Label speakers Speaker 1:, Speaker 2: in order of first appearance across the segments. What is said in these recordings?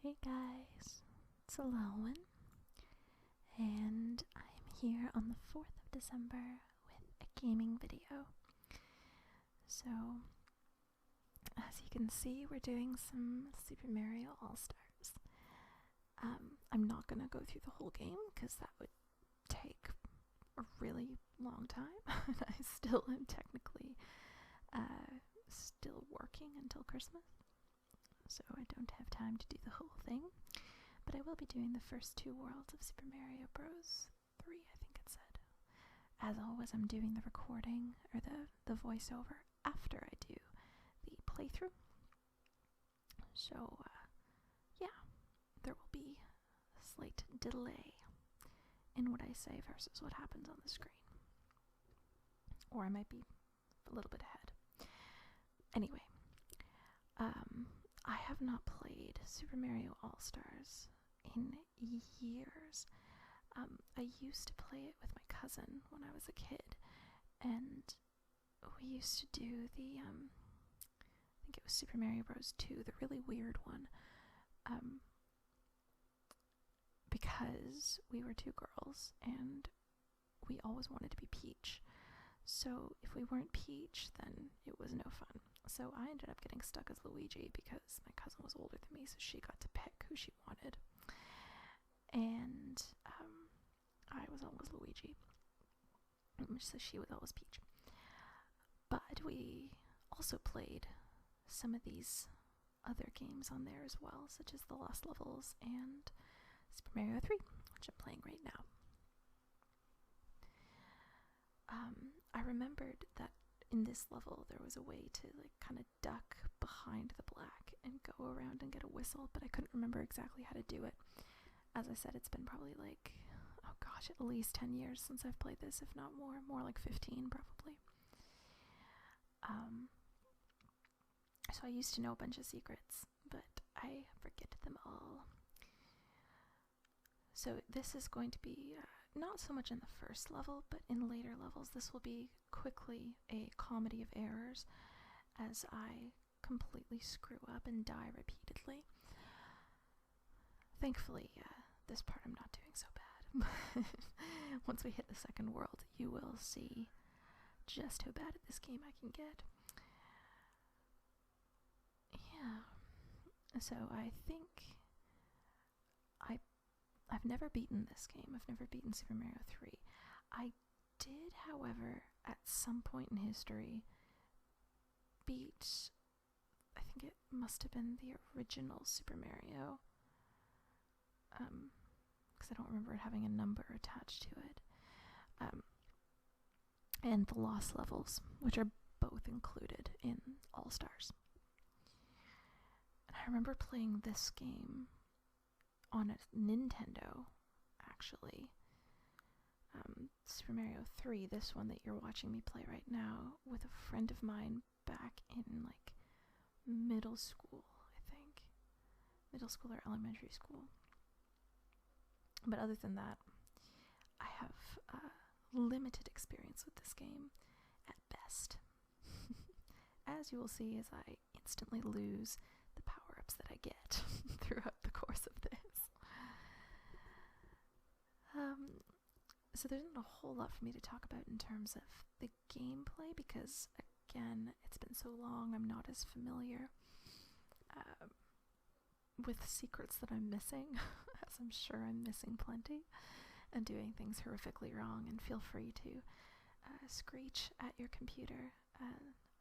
Speaker 1: Hey guys, it's Elelwyn, and I'm here on the 4th of December with a gaming video. So, as you can see, we're doing some Super Mario All-Stars. I'm not gonna go through the whole game because that would take a really long time, and I still am technically still working until Christmas, so I don't have time to do the whole thing. But I will be doing the first two worlds of Super Mario Bros. 3, I think it said. As always, I'm doing the recording, or the voiceover, after I do the playthrough. So, yeah, there will be a slight delay in what I say versus what happens on the screen. Or I might be a little bit ahead. Anyway, I have not played Super Mario All-Stars in years. I used to play it with my cousin when I was a kid, and we used to do the, I think it was Super Mario Bros. 2, the really weird one, because we were two girls, and we always wanted to be Peach. So if we weren't Peach, then it was no fun. So I ended up getting stuck as Luigi because my cousin was older than me, so she got to pick who she wanted. And I was always Luigi, so she was always Peach. But we also played some of these other games on there as well, such as the Lost Levels and Super Mario 3, which I'm playing right now. I remembered that in this level there was a way to like kind of duck behind the black and go around and get a whistle, but I couldn't remember exactly how to do it. As I said, it's been probably like, oh gosh, at least 10 years since I've played this, if not more like 15 probably. So I used to know a bunch of secrets, but I forget them all. So this is going to be not so much in the first level, but in later levels. This will be quickly a comedy of errors as I completely screw up and die repeatedly. Thankfully, this part I'm not doing so bad. Once we hit the second world, you will see just how bad at this game I can get. Yeah. So I think I've never beaten this game. I've never beaten Super Mario 3. I did, however, at some point in history, beat, I think it must have been the original Super Mario, because I don't remember it having a number attached to it, and the Lost Levels, which are both included in All-Stars. And I remember playing this game on a Nintendo, actually. Super Mario 3, this one that you're watching me play right now, with a friend of mine back in, like, middle school, I think. Middle school or elementary school. But other than that, I have limited experience with this game, at best. As you will see as I instantly lose the power-ups that I get throughout the course of this. So there isn't a whole lot for me to talk about in terms of the gameplay because, again, it's been so long, I'm not as familiar with secrets that I'm missing, as I'm sure I'm missing plenty, and doing things horrifically wrong, and feel free to screech at your computer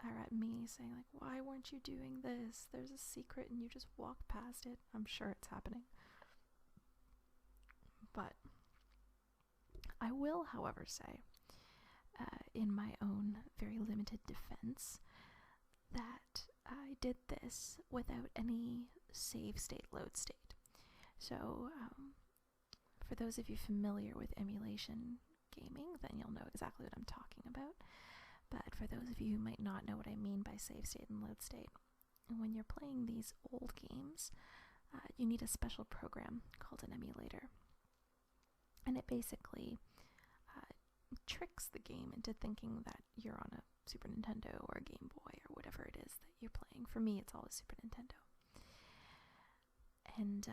Speaker 1: or at me saying, like, why weren't you doing this? There's a secret and you just walked past it. I'm sure it's happening. But I will, however, say, in my own very limited defense, that I did this without any save state, load state. So, for those of you familiar with emulation gaming, then you'll know exactly what I'm talking about. But for those of you who might not know what I mean by save state and load state, when you're playing these old games, you need a special program called an emulator. And it basically tricks the game into thinking that you're on a Super Nintendo or a Game Boy or whatever it is that you're playing. For me, it's always Super Nintendo. And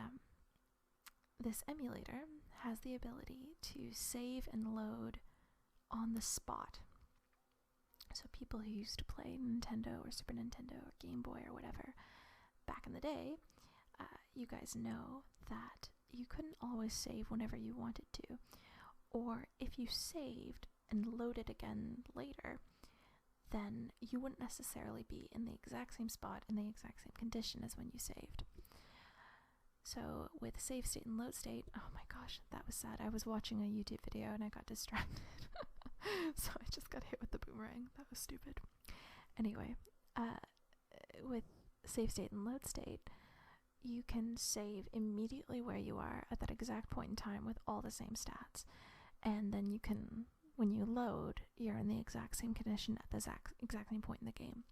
Speaker 1: this emulator has the ability to save and load on the spot. So people who used to play Nintendo or Super Nintendo or Game Boy or whatever back in the day, you guys know that you couldn't always save whenever you wanted to. Or if you saved and loaded again later, then you wouldn't necessarily be in the exact same spot in the exact same condition as when you saved. So with save state and load state, oh my gosh, that was sad. I was watching a YouTube video and I got distracted. So I just got hit with the boomerang. That was stupid. Anyway, with save state and load state, you can save immediately where you are at that exact point in time with all the same stats. And then you can, when you load, you're in the exact same condition at the exact same point in the game.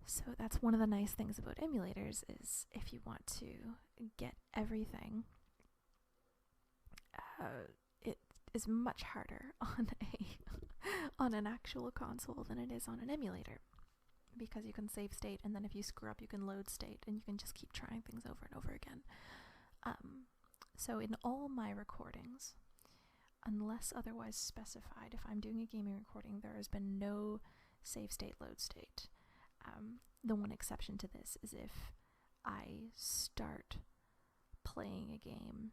Speaker 1: So that's one of the nice things about emulators, is if you want to get everything, it is much harder on an actual console than it is on an emulator, because you can save state, and then if you screw up you can load state, and you can just keep trying things over and over again. So in all my recordings, unless otherwise specified, if I'm doing a gaming recording, there has been no save state, load state. The one exception to this is if I start playing a game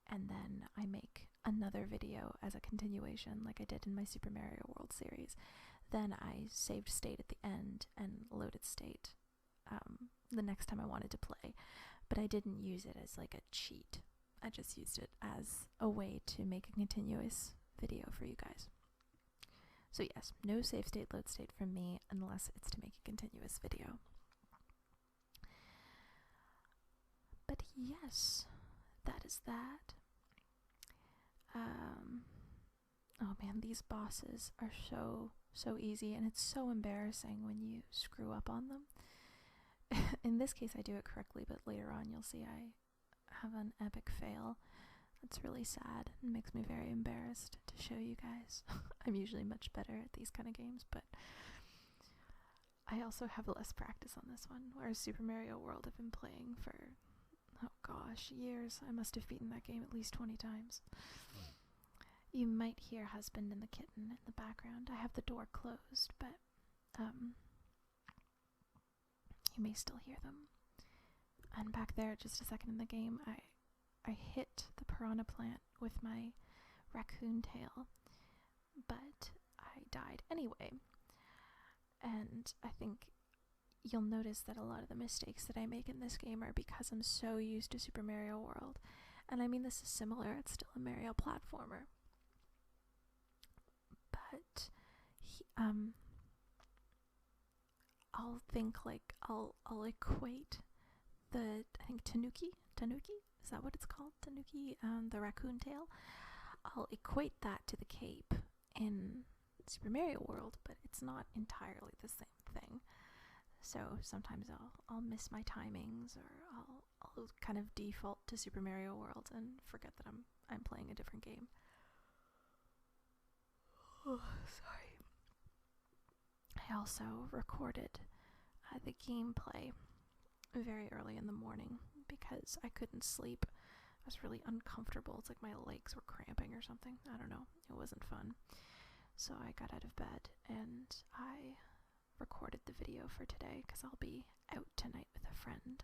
Speaker 1: and then I make another video as a continuation, like I did in my Super Mario World series. Then I saved state at the end and loaded state the next time I wanted to play, but I didn't use it as like a cheat. I just used it as a way to make a continuous video for you guys. So yes, no save state, load state from me unless it's to make a continuous video. But yes, that is that. Oh man, these bosses are so easy, and it's so embarrassing when you screw up on them. In this case I do it correctly, but later on you'll see I have an epic fail. It's really sad and makes me very embarrassed to show you guys. I'm usually much better at these kind of games, but I also have less practice on this one, whereas Super Mario World I've been playing for, oh gosh, years. I must have beaten that game at least 20 times. You might hear husband and the kitten in the background. I have the door closed, but you may still hear them. And back there, just a second in the game, I hit the piranha plant with my raccoon tail, but I died anyway. And I think you'll notice that a lot of the mistakes that I make in this game are because I'm so used to Super Mario World. And I mean, this is similar, it's still a Mario platformer. But I'll think like, I'll equate the, I think Tanuki? Is that what it's called? Tanuki, the raccoon tail? I'll equate that to the cape in Super Mario World, but it's not entirely the same thing. So sometimes I'll miss my timings, or I'll kind of default to Super Mario World and forget that I'm playing a different game. Oh, sorry. I also recorded the gameplay very early in the morning because I couldn't sleep. I was really uncomfortable. It's like my legs were cramping or something. I don't know. It wasn't fun. So I got out of bed and I recorded the video for today because I'll be out tonight with a friend.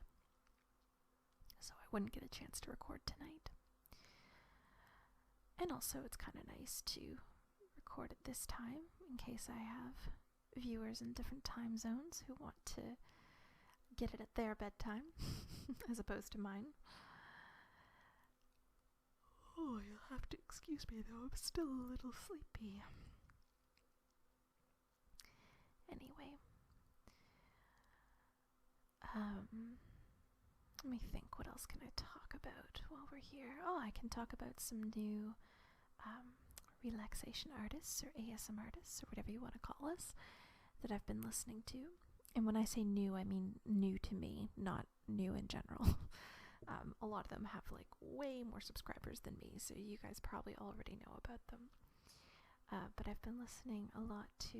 Speaker 1: So I wouldn't get a chance to record tonight. And also it's kind of nice to record at this time in case I have viewers in different time zones who want to get it at their bedtime as opposed to mine. Oh, you'll have to excuse me though, I'm still a little sleepy. Anyway, let me think, what else can I talk about while we're here? Oh, I can talk about some new relaxation artists or ASM artists or whatever you want to call us that I've been listening to. And when I say new, I mean new to me, not new in general. A lot of them have like way more subscribers than me, so you guys probably already know about them. But I've been listening a lot to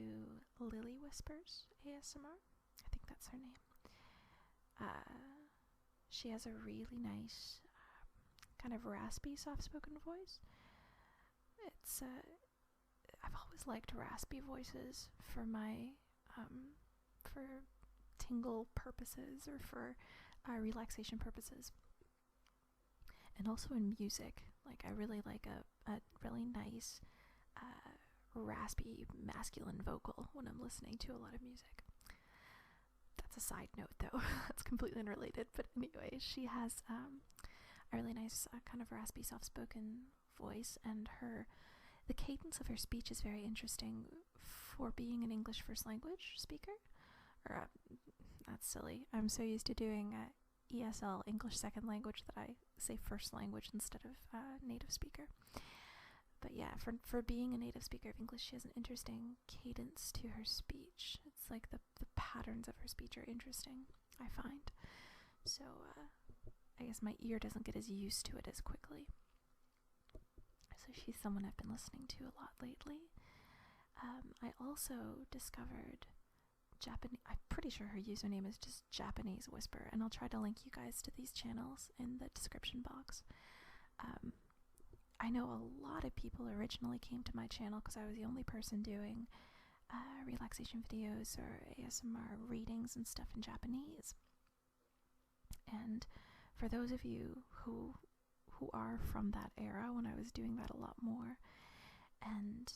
Speaker 1: Lily Whispers ASMR. I think that's her name. She has a really nice, kind of raspy, soft-spoken voice. It's I've always liked raspy voices for my for tingle purposes or for relaxation purposes, and also in music. Like, I really like a really nice raspy masculine vocal when I'm listening to a lot of music. That's a side note though. That's completely unrelated, but anyway, she has a really nice kind of raspy soft-spoken voice, and the cadence of her speech is very interesting for being an English first language speaker. Or that's silly. I'm so used to doing ESL, English second language, that I say first language instead of native speaker. But yeah, for being a native speaker of English, she has an interesting cadence to her speech. It's like the patterns of her speech are interesting, I find. So I guess my ear doesn't get as used to it as quickly. So she's someone I've been listening to a lot lately. I also discovered Japanese. I'm pretty sure her username is just Japanese Whisper, and I'll try to link you guys to these channels in the description box. I know a lot of people originally came to my channel because I was the only person doing relaxation videos or ASMR readings and stuff in Japanese. And for those of you who are from that era, when I was doing that a lot more, and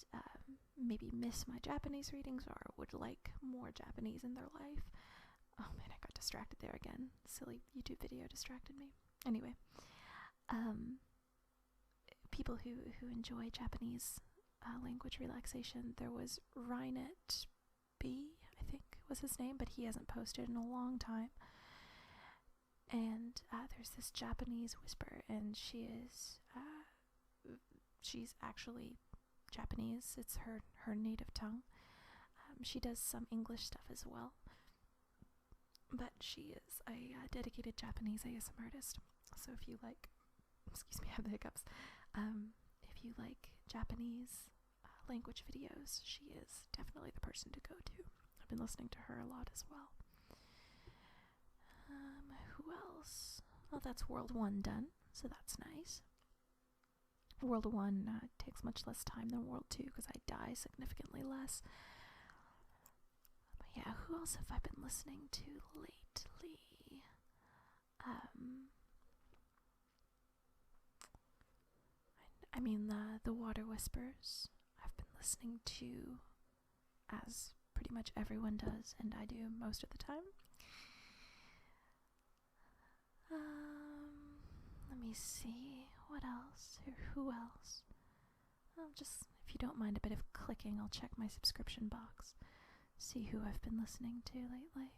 Speaker 1: maybe miss my Japanese readings or would like more Japanese in their life. Oh man, I got distracted there again. Silly YouTube video distracted me. Anyway, people who enjoy Japanese language relaxation, there was Rhinet B, I think was his name, but he hasn't posted in a long time. And there's this Japanese Whisper, and she's actually Japanese. It's her native tongue. She does some English stuff as well, but she is a dedicated Japanese ASMR artist. So if you like, excuse me, I have the hiccups. If you like Japanese language videos, she is definitely the person to go to. I've been listening to her a lot as well. Who else? Well, that's World 1 done, so that's nice. World 1 takes much less time than World 2 because I die significantly less. But yeah, who else have I been listening to lately? I mean, the Water Whispers I've been listening to, as pretty much everyone does, and I do most of the time. Let me see, what else, or who else? Just, if you don't mind a bit of clicking, I'll check my subscription box, see who I've been listening to lately.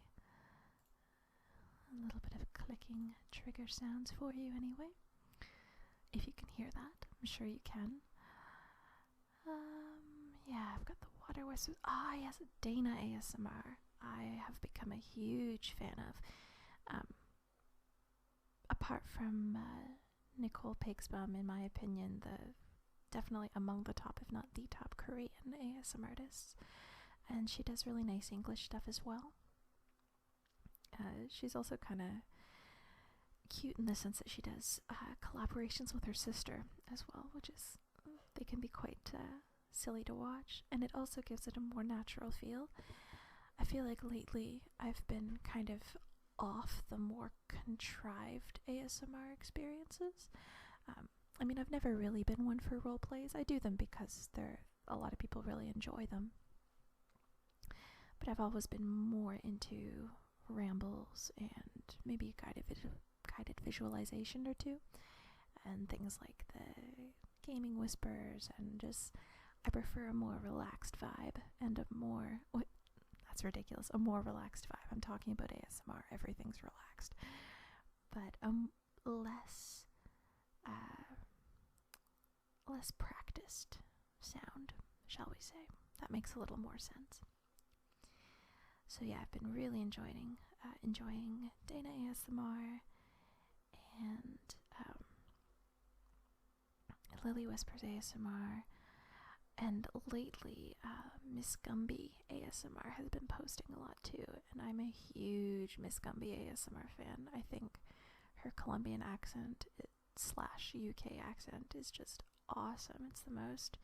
Speaker 1: A little bit of clicking trigger sounds for you anyway, if you can hear that. I'm sure you can. Yeah, I've got the Water Whispers. Ah, yes, Dana ASMR. I have become a huge fan of. Apart from Nicole Pixbaum, in my opinion, definitely among the top, if not the top, Korean ASMR artists. And she does really nice English stuff as well. She's also kind of cute in the sense that she does collaborations with her sister as well, which is, they can be quite silly to watch, and it also gives it a more natural feel. I feel like lately I've been kind of off the more contrived ASMR experiences. I mean, I've never really been one for role plays. I do them because a lot of people really enjoy them. But I've always been more into rambles and maybe guided visualization or two, and things like the gaming whispers, and just, I prefer a more relaxed vibe and a more, that's ridiculous, a more relaxed vibe. I'm talking about ASMR, everything's relaxed, but less practiced sound, shall we say. That makes a little more sense. So yeah, I've been really enjoying Dana ASMR and Lily Whispers ASMR, and lately Miss Gumby ASMR has been posting a lot too, and I'm a huge Miss Gumby ASMR fan. I think her Colombian accent slash UK accent is just awesome. It's the most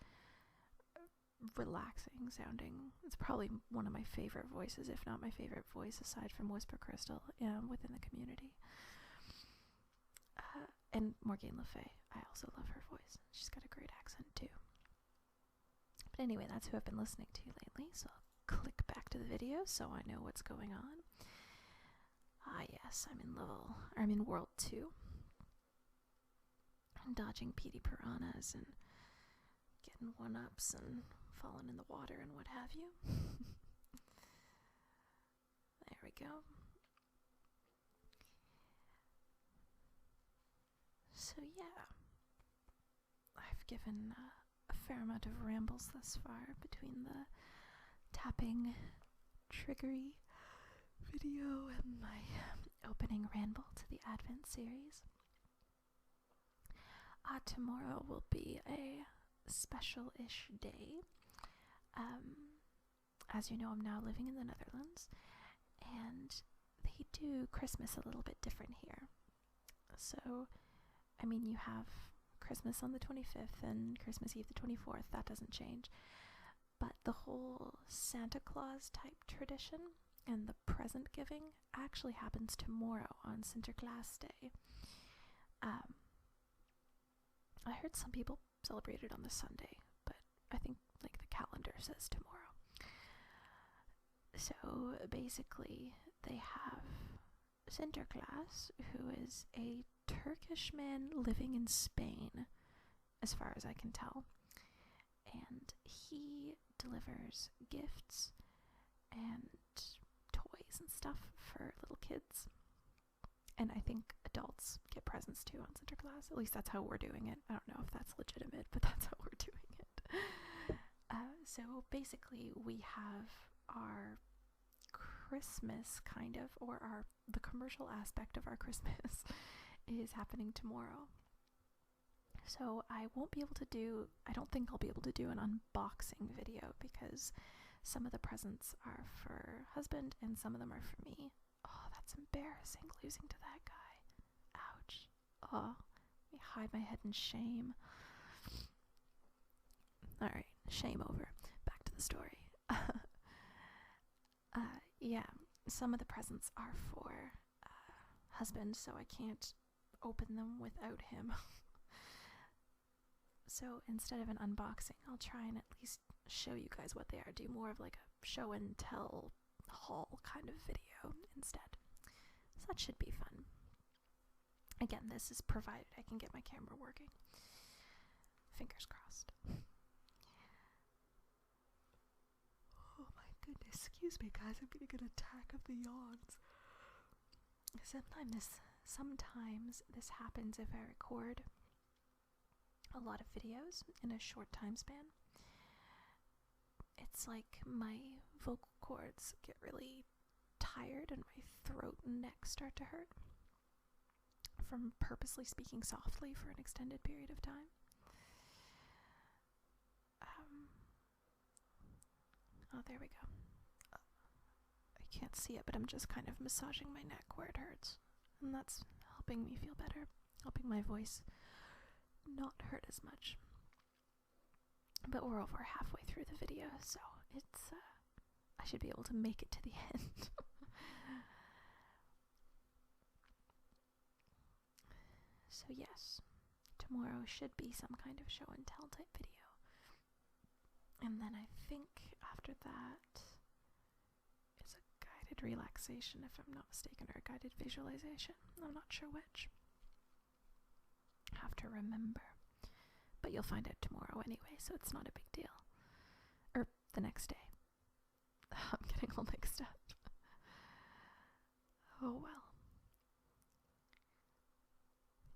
Speaker 1: relaxing sounding. It's probably one of my favorite voices, if not my favorite voice, aside from Whisper Crystal, within the community. And Morgane Le Fay. I also love her voice. She's got a great accent too. But anyway, that's who I've been listening to lately, so I'll click back to the video so I know what's going on. Ah yes, I'm in World 2. I'm dodging PD piranhas and getting one-ups and falling in the water and what have you. There we go. So yeah, I've given a fair amount of rambles thus far between the tapping triggery video and my opening ramble to the Advent series. Tomorrow will be a special-ish day. As you know, I'm now living in the Netherlands, and they do Christmas a little bit different here. So, I mean, you have Christmas on the 25th and Christmas Eve the 24th. That doesn't change. But the whole Santa Claus type tradition and the present giving actually happens tomorrow on Sinterklaas Day. I heard some people celebrate it on the Sunday, but I think like the calendar says tomorrow. So basically they have Sinterklaas, who is a Turkish man living in Spain, as far as I can tell. And he delivers gifts and toys and stuff for little kids. And I think adults get presents too on Sinterklaas. At least that's how we're doing it. I don't know if that's legitimate, but that's how we're doing it. So basically we have our Christmas kind of, or the commercial aspect of our Christmas is happening tomorrow. So I don't think I'll be able to do an unboxing video because some of the presents are for husband and some of them are for me. Oh, that's embarrassing, losing to that guy. Ouch. Oh, let me hide my head in shame. Alright, shame over. Back to the story. Yeah, some of the presents are for husband, so I can't open them without him. So instead of an unboxing, I'll try and at least show you guys what they are. Do more of like a show and tell haul kind of video instead. So that should be fun. Again, this is provided I can get my camera working. Fingers crossed. Oh my goodness, excuse me guys, I'm getting an attack of the yawns. Sometimes this happens if I record a lot of videos in a short time span. It's like my vocal cords get really tired and my throat and neck start to hurt from purposely speaking softly for an extended period of time. Oh, there we go. I can't see it, but I'm just kind of massaging my neck where it hurts. And that's helping me feel better, helping my voice not hurt as much. But we're over halfway through the video, so it's, I should be able to make it to the end. So yes, tomorrow should be some kind of show and tell type video. And then I think after that is a guided relaxation, if I'm not mistaken, or a guided visualization. I'm not sure which. Have to remember. But you'll find out tomorrow anyway, so it's not a big deal. Or the next day. I'm getting all mixed up. Oh well.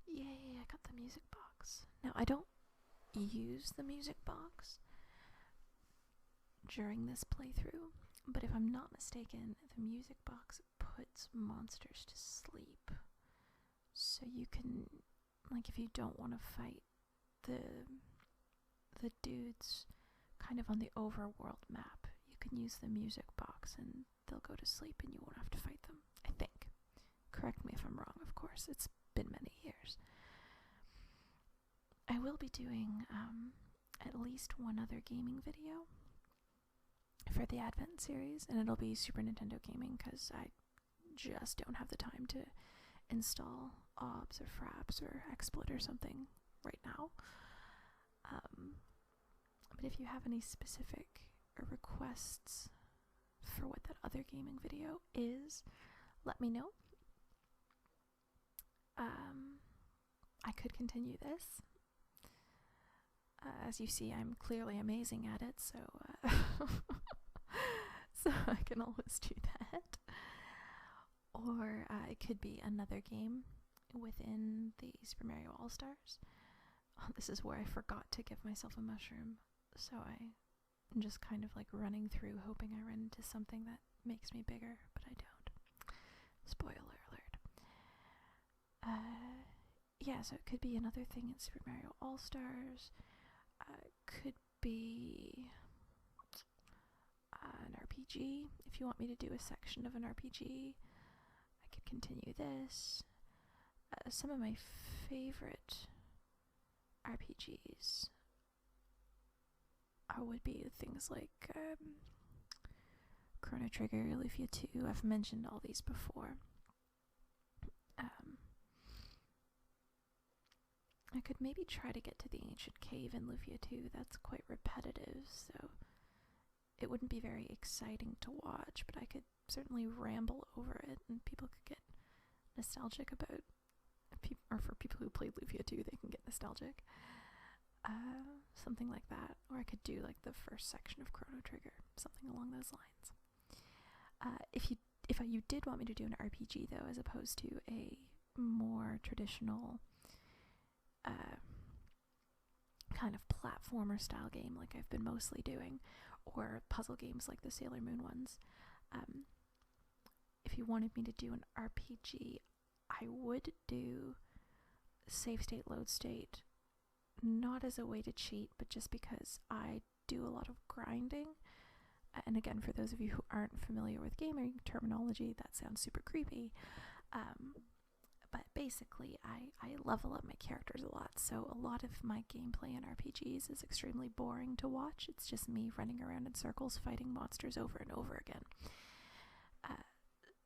Speaker 1: Yay, I got the music box. Now, I don't use the music box during this playthrough, but if I'm not mistaken, the music box puts monsters to sleep. So you can, like, if you don't want to fight the dudes kind of on the overworld map, you can use the music box and they'll go to sleep and you won't have to fight them. I think. Correct me if I'm wrong, of course. It's been many years. I will be doing at least one other gaming video for the Advent series, and it'll be Super Nintendo gaming because I just don't have the time to install OBS or Fraps or XSplit or something right now. But if you have any specific requests for what that other gaming video is, let me know. I could continue this. As you see, I'm clearly amazing at it, so so I can always do that. Or it could be another game within the Super Mario All-Stars. Oh, this is where I forgot to give myself a mushroom, so I'm just kind of like running through hoping I run into something that makes me bigger, but I don't. Spoiler alert. Yeah, so it could be another thing in Super Mario All-Stars. Could be an RPG. If you want me to do a section of an RPG, I could continue this. Some of my favorite RPGs would be things like Chrono Trigger, Lufia 2. I've mentioned all these before. I could maybe try to get to the ancient cave in Lufia 2. That's quite repetitive, so it wouldn't be very exciting to watch, but I could certainly ramble over it and people could get nostalgic about it. Or for people who played Lufia 2, they can get nostalgic. Something like that. Or I could do like the first section of Chrono Trigger, something along those lines. If you did want me to do an RPG though, as opposed to a more traditional kind of platformer style game like I've been mostly doing, or puzzle games like the Sailor Moon ones, if you wanted me to do an RPG, I would do save state, load state, not as a way to cheat, but just because I do a lot of grinding. And again, for those of you who aren't familiar with gaming terminology, that sounds super creepy. But basically, I level up my characters a lot, so a lot of my gameplay in RPGs is extremely boring to watch. It's just me running around in circles fighting monsters over and over again.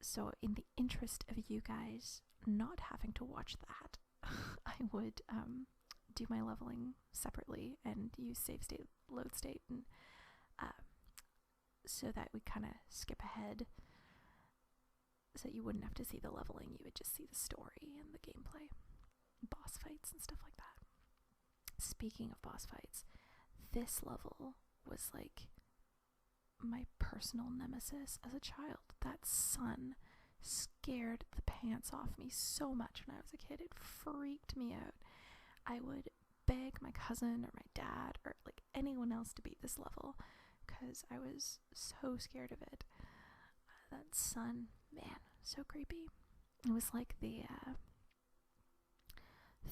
Speaker 1: So in the interest of you guys not having to watch that, I would do my leveling separately and use save state, load state, and so that we kind of skip ahead, so you wouldn't have to see the leveling, you would just see the story and the gameplay, boss fights and stuff like that. Speaking of boss fights, this level was like my personal nemesis as a child. That sun scared the pants off me so much when I was a kid. It freaked me out. I would beg my cousin or my dad or like anyone else to beat this level because I was so scared of it. That sun, man, so creepy. It was like the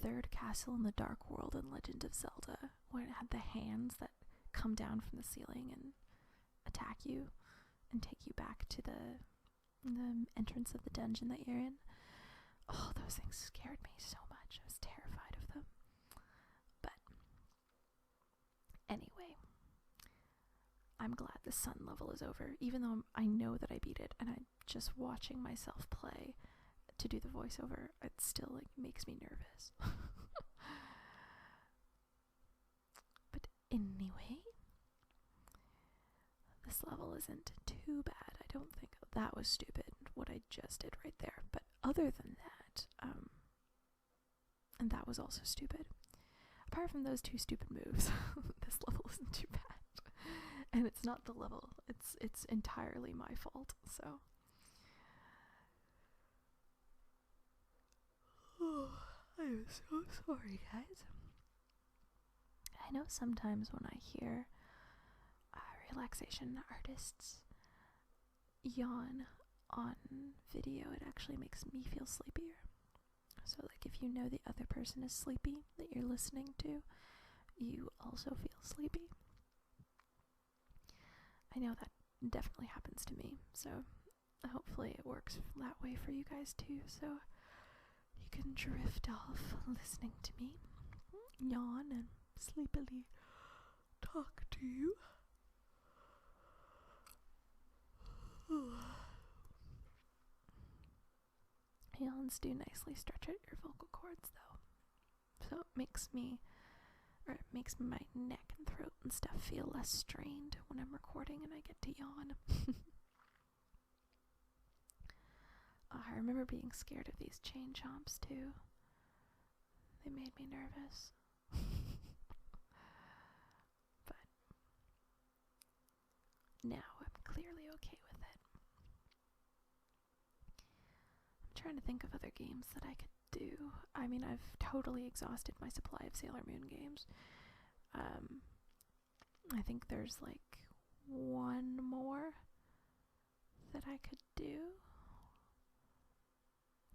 Speaker 1: third castle in the Dark World in Legend of Zelda, when it had the hands that come down from the ceiling and attack you and take you back to the entrance of the dungeon that you're in. Oh, those things scared me so much. I was terrified of them. But anyway, I'm glad the sun level is over, even though I know that I beat it, and I'm just watching myself play to do the voiceover, it still like makes me nervous. But anyway, this level isn't too bad. I don't think that was stupid, what I just did right there. But other than that, and that was also stupid. Apart from those two stupid moves, this level isn't too bad. And it's not the level, it's entirely my fault, so. Oh, I'm so sorry, guys. I know sometimes when I hear relaxation artists yawn on video, it actually makes me feel sleepier. So like if you know the other person is sleepy that you're listening to, you also feel sleepy. I know that definitely happens to me, so hopefully it works that way for you guys too, so you can drift off listening to me yawn and sleepily talk to you. Yawns do nicely stretch out your vocal cords though, so it makes my neck and throat and stuff feel less strained when I'm recording and I get to yawn. I remember being scared of these chain chomps too. They made me nervous. But now I'm clearly okay with it. I'm trying to think of other games that I could do. I mean, I've totally exhausted my supply of Sailor Moon games. I think there's like one more that I could do.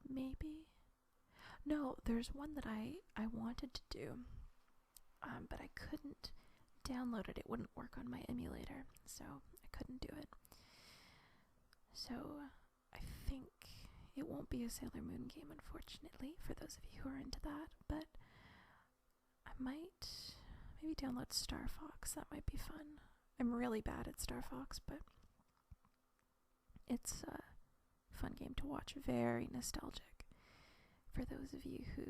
Speaker 1: Maybe. No, there's one that I wanted to do, but I couldn't download it. It wouldn't work on my emulator, so I couldn't do it. So I think it won't be a Sailor Moon game, unfortunately, for those of you who are into that, but I might maybe download Star Fox. That might be fun. I'm really bad at Star Fox, but it's a fun game to watch. Very nostalgic for those of you who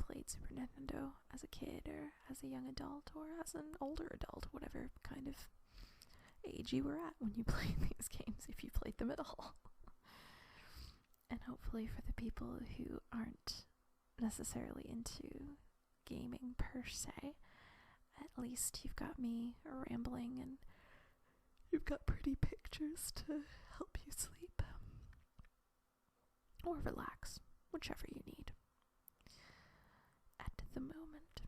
Speaker 1: played Super Nintendo as a kid or as a young adult or as an older adult, whatever kind of age you were at when you played these games, if you played them at all. And hopefully for the people who aren't necessarily into gaming per se, at least you've got me rambling and you've got pretty pictures to help you sleep or relax, whichever you need at the moment.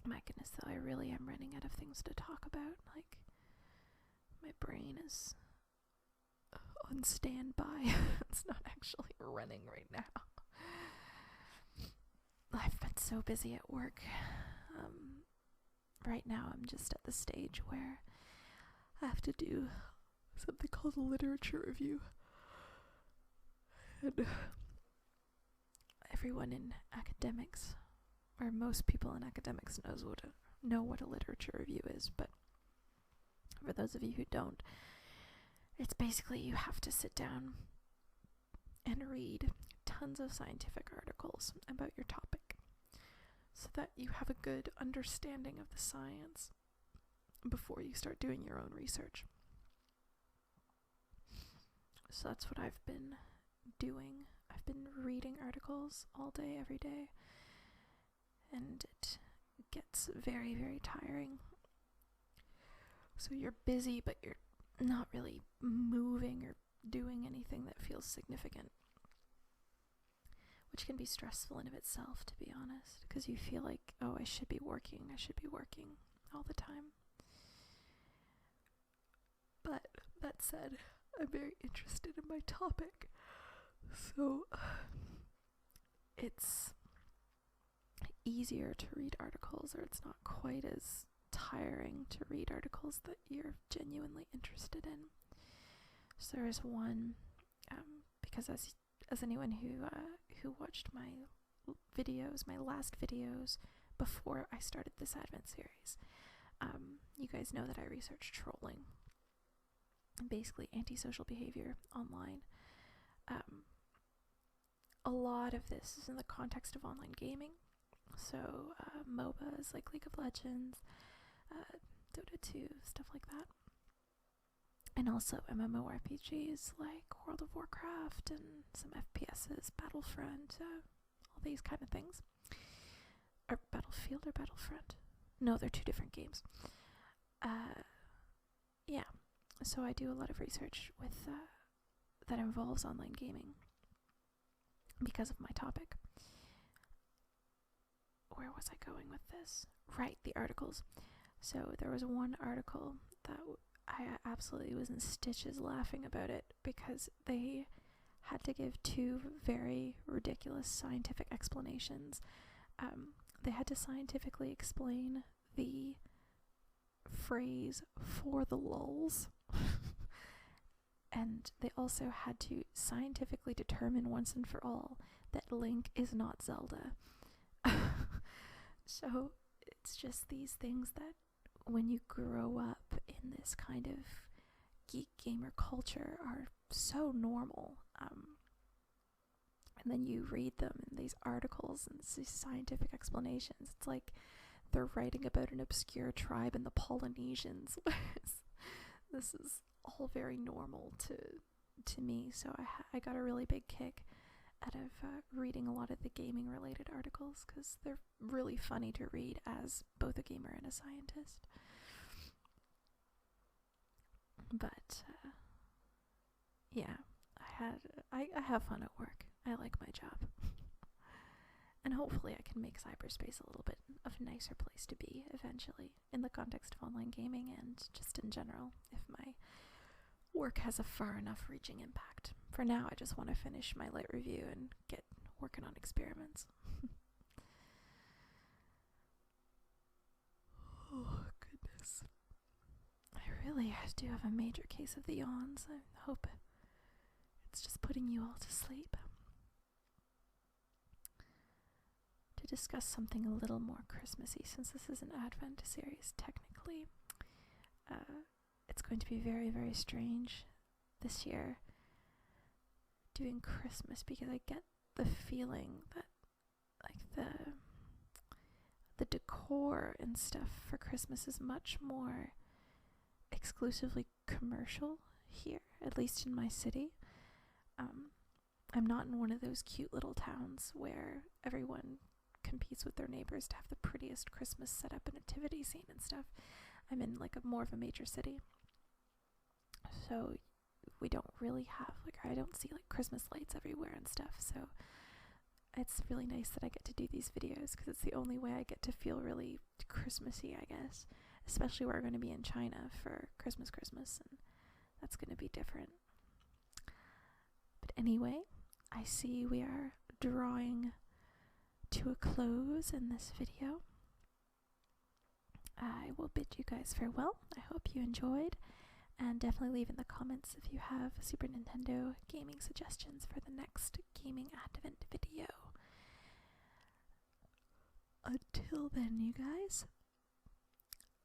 Speaker 1: My goodness, though, I really am running out of things to talk about. Like, my brain is on standby. It's not actually running right now. I've been so busy at work. Right now I'm just at the stage where I have to do something called a literature review. And everyone in academics, or most people in academics, know what a literature review is, but for those of you who don't, it's basically you have to sit down and read tons of scientific articles about your topic so that you have a good understanding of the science before you start doing your own research. So that's what I've been doing. I've been reading articles all day, every day, and it gets very, very tiring. So you're busy, but you're not really moving or doing anything that feels significant, which can be stressful in of itself, to be honest, because you feel like, oh, I should be working all the time. But that said, I'm very interested in my topic, so it's easier to read articles, or it's not quite as tiring to read articles that you're genuinely interested in. So there is one, because as anyone who watched my videos, my last videos before I started this Advent series, you guys know that I research trolling, basically antisocial behavior online. A lot of this is in the context of online gaming, so MOBAs like League of Legends, Dota 2, stuff like that, and also MMORPGs like World of Warcraft and some FPSs, Battlefront, all these kind of things. Or Battlefield or Battlefront? No, they're two different games. Yeah, so I do a lot of research with that involves online gaming because of my topic. Where was I going with this? Right, the articles. So there was one article that I absolutely was in stitches laughing about it because they had to give two very ridiculous scientific explanations. They had to scientifically explain the phrase "for the lulz" And they also had to scientifically determine once and for all that Link is not Zelda. So it's just these things that when you grow up in this kind of geek gamer culture are so normal. And then you read them in these articles and these scientific explanations. It's like they're writing about an obscure tribe in the Polynesians. This is all very normal to me, so I got a really big kick out of reading a lot of the gaming related articles because they're really funny to read as both a gamer and a scientist. But yeah, I have fun at work. I like my job. And hopefully I can make cyberspace a little bit of a nicer place to be eventually, in the context of online gaming and just in general, if my work has a far enough reaching impact. For now, I just want to finish my light review and get working on experiments. Oh, goodness. I really do have a major case of the yawns. I hope it's just putting you all to sleep. To discuss something a little more Christmassy, since this is an Advent series, technically, it's going to be very, very strange this year doing Christmas, because I get the feeling that like the decor and stuff for Christmas is much more exclusively commercial here, at least in my city. I'm not in one of those cute little towns where everyone competes with their neighbors to have the prettiest Christmas setup and nativity scene and stuff. I'm in like a more of a major city, so we don't really have, like, I don't see like Christmas lights everywhere and stuff, so it's really nice that I get to do these videos because it's the only way I get to feel really Christmassy, I guess, especially we're going to be in China for Christmas, and that's going to be different. But anyway, I see we are drawing to a close in this video. I will bid you guys farewell. I hope you enjoyed, and definitely leave in the comments if you have Super Nintendo gaming suggestions for the next Gaming Advent video. Until then, you guys,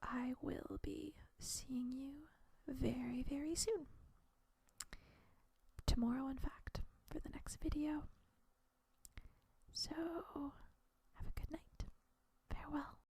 Speaker 1: I will be seeing you very, very soon. Tomorrow, in fact, for the next video. So, have a good night. Farewell.